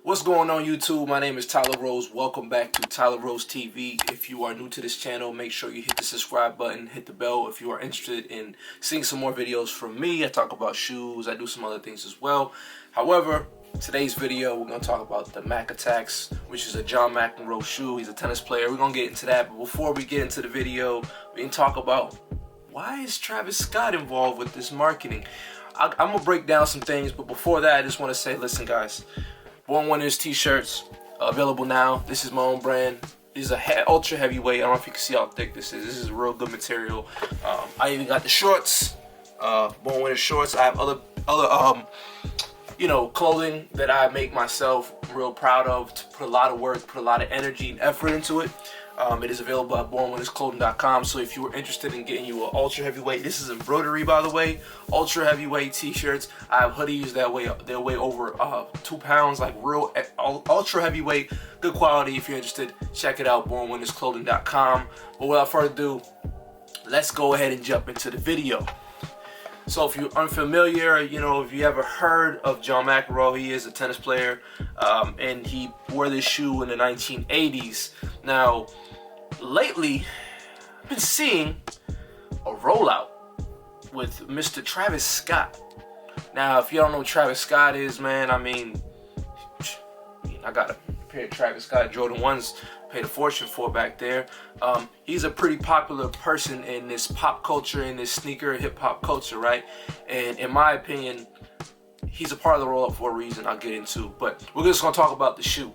What's going on YouTube? My name is Tyler Rose. Welcome back to Tyler Rose TV. If you are new to this channel, make sure you hit the subscribe button, hit the bell if you are interested in seeing some more videos from me. I talk about shoes, I do some other things as well. However, today's video we're going to talk about the Mac Attacks, which is a John McEnroe shoe. He's a tennis player. We're going to get into that, but before we get into the video, we can talk about why is Travis Scott involved with this marketing. I'm going to break down some things, but before that I just want to say, listen guys, Born Winners t-shirts available now. This is my own brand. This is a ultra heavyweight. I don't know if you can see how thick this is. This is real good material. I even got the shorts, Born Winners shorts. I have other clothing that I make myself. I'm real proud of. To put a lot of work, put a lot of energy and effort into it. It is available at bornwinnersclothing.com. So if you were interested in getting you an ultra heavyweight, this is embroidery by the way, ultra heavyweight t-shirts. I have hoodies that they'll weigh over 2 pounds, like real ultra heavyweight, good quality. If you're interested, check it out, bornwinnersclothing.com. But without further ado, let's go ahead and jump into the video. So if you're unfamiliar, if you ever heard of John McEnroe, he is a tennis player, and he wore this shoe in the 1980s. Now, lately, I've been seeing a rollout with Mr. Travis Scott. Now, if you don't know who Travis Scott is, man, I got a pair of Travis Scott Jordan 1s, paid a fortune for back there. He's a pretty popular person in this pop culture, in this sneaker hip-hop culture, right? And in my opinion, he's a part of the rollout for a reason I'll get into. But we're just going to talk about the shoe.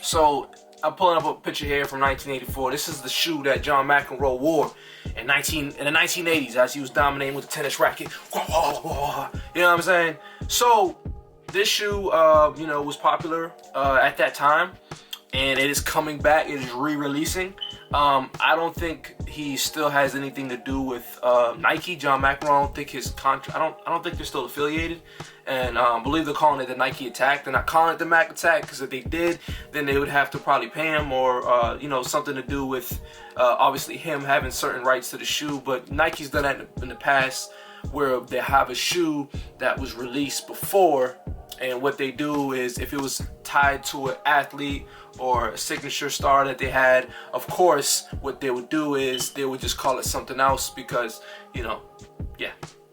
So I'm pulling up a picture here from 1984. This is the shoe that John McEnroe wore in the 1980s as he was dominating with the tennis racket. You know what I'm saying? So this shoe, was popular at that time, and it is coming back. It is re-releasing. I don't think he still has anything to do with Nike. John McEnroe, I don't think his contract. I don't think they're still affiliated. And I believe they're calling it the Nike Attack. They're not calling it the Mac Attack, because if they did, then they would have to probably pay him, or something to do with obviously him having certain rights to the shoe. But Nike's done that in the past, where they have a shoe that was released before, and what they do is, if it was tied to an athlete or a signature star that they had, of course, what they would do is they would just call it something else, because,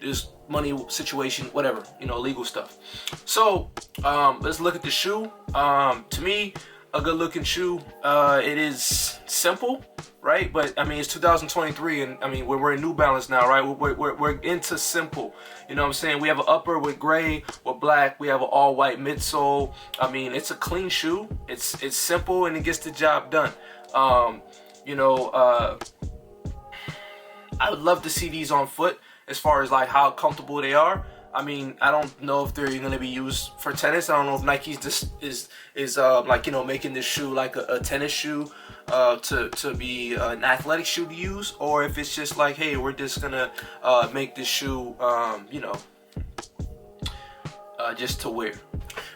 there's money situation, whatever, legal stuff. So, let's look at the shoe. To me, a good looking shoe. It is simple, right? But it's 2023, and we're in New Balance now, right? We're into simple. You know what I'm saying? We have an upper with gray, with black. We have an all white midsole. It's a clean shoe. It's simple, and it gets the job done. I would love to see these on foot, as far as like how comfortable they are. I don't know if they're going to be used for tennis. I don't know if Nike's just is making this shoe like a tennis shoe to be an athletic shoe to use, or if it's just like, hey, we're just gonna make this shoe just to wear.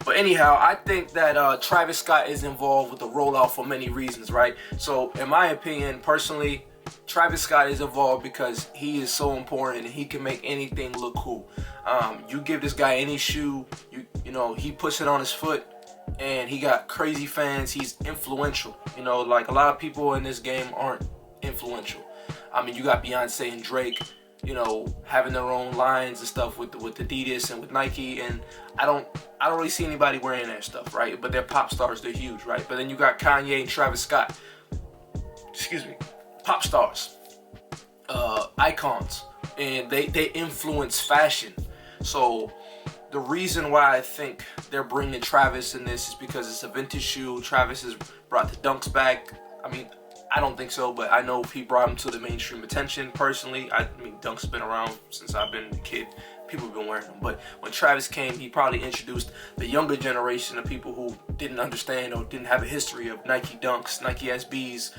But anyhow, I think that Travis Scott is involved with the rollout for many reasons, right? So in my opinion, personally, Travis Scott is involved because he is so important and he can make anything look cool. You give this guy any shoe, he puts it on his foot, and he got crazy fans. He's influential. Like a lot of people in this game aren't influential. You got Beyonce and Drake, having their own lines and stuff with Adidas and with Nike, and I don't really see anybody wearing their stuff, right? But they're pop stars, they're huge, right? But then you got Kanye and Travis Scott. Pop stars, icons, and they influence fashion. So the reason why I think they're bringing Travis in this is because it's a vintage shoe. Travis has brought the Dunks back. I don't think so, but I know he brought them to the mainstream attention. Personally, Dunks been around since I've been a kid. People have been wearing them, but when Travis came, he probably introduced the younger generation of people who didn't understand or didn't have a history of Nike Dunks, Nike SBs,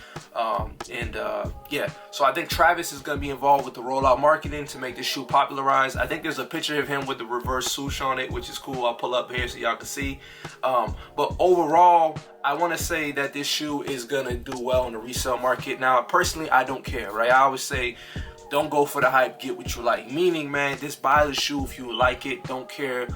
so I think Travis is going to be involved with the rollout marketing to make this shoe popularized. I think there's a picture of him with the reverse swoosh on it, which is cool. I'll pull up here so y'all can see. But overall, I want to say that this shoe is going to do well in the resale market. Now, personally, I don't care, right? I always say, don't go for the hype, get what you like. Meaning, man, just buy the shoe if you like it. Don't care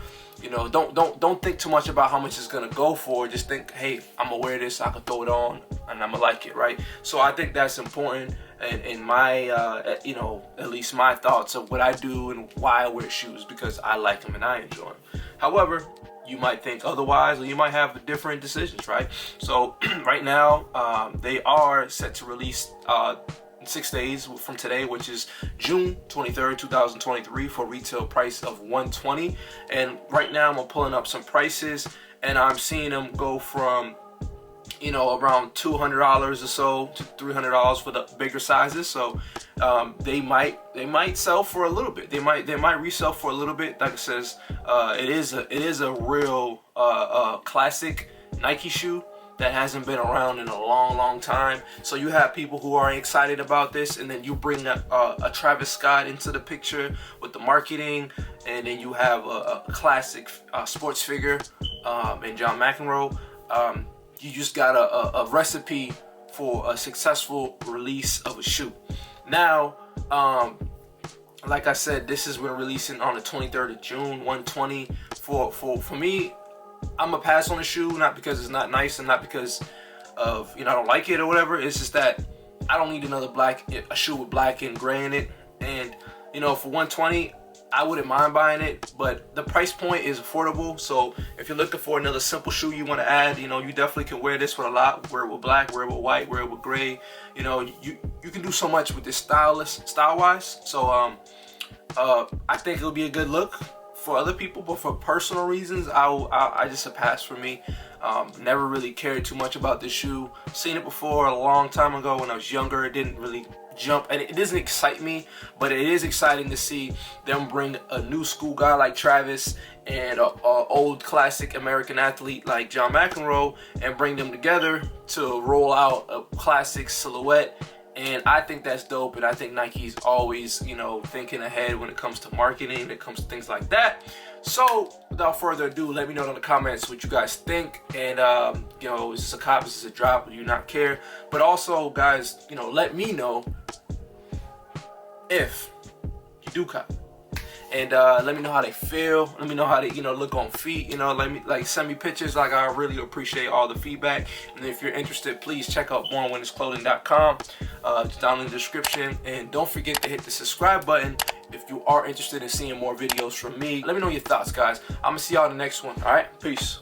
You know, don't think too much about how much it's gonna go for. Just think, hey, I'm gonna wear this, I can throw it on, and I'm gonna like it, right? So I think that's important in my, you know, at least my thoughts of what I do and why I wear shoes, because I like them and I enjoy them. However, you might think otherwise, or you might have different decisions, right? So right now, they are set to release in 6 days from today, which is June 23rd, 2023, for retail price of $120. And right now I'm pulling up some prices, and I'm seeing them go from, you know, around $200 or so to $300 for the bigger sizes. So they might sell for a little bit. They might resell for a little bit. Like it says, it is a real classic Nike shoe that hasn't been around in a long time. So you have people who are excited about this, and then you bring a Travis Scott into the picture with the marketing, and then you have a classic sports figure in John McEnroe. You just got a recipe for a successful release of a shoe. Now, like I said, this is we're releasing on the 23rd of June, 120. For me, I'm a pass on the shoe, not because it's not nice and not because of, you know, I don't like it or whatever. It's just that I don't need another a shoe with black and gray in it. And, you know, for 120, I wouldn't mind buying it, but the price point is affordable. So if you're looking for another simple shoe you want to add, you know, you definitely can wear this with a lot. Wear it with black, wear it with white, wear it with gray. You know, you can do so much with this style-wise. So I think it'll be a good look for other people, but for personal reasons, I just a pass for me. Never really cared too much about this shoe. Seen it before a long time ago when I was younger. It didn't really jump, and it doesn't excite me, but it is exciting to see them bring a new school guy like Travis and a old classic American athlete like John McEnroe, and bring them together to roll out a classic silhouette. And I think that's dope, and I think Nike's always, you know, thinking ahead when it comes to marketing, when it comes to things like that. So without further ado, let me know in the comments what you guys think. And you know, is this a cop, is this a drop, do you not care? But also, guys, you know, let me know if you do cop. And let me know how they feel. Let me know how they, you know, look on feet. You know, let me send me pictures. Like, I really appreciate all the feedback. And if you're interested, please check out bornwinnersclothing.com. It's down in the description. And don't forget to hit the subscribe button if you are interested in seeing more videos from me. Let me know your thoughts, guys. I'm gonna see y'all in the next one. All right, peace.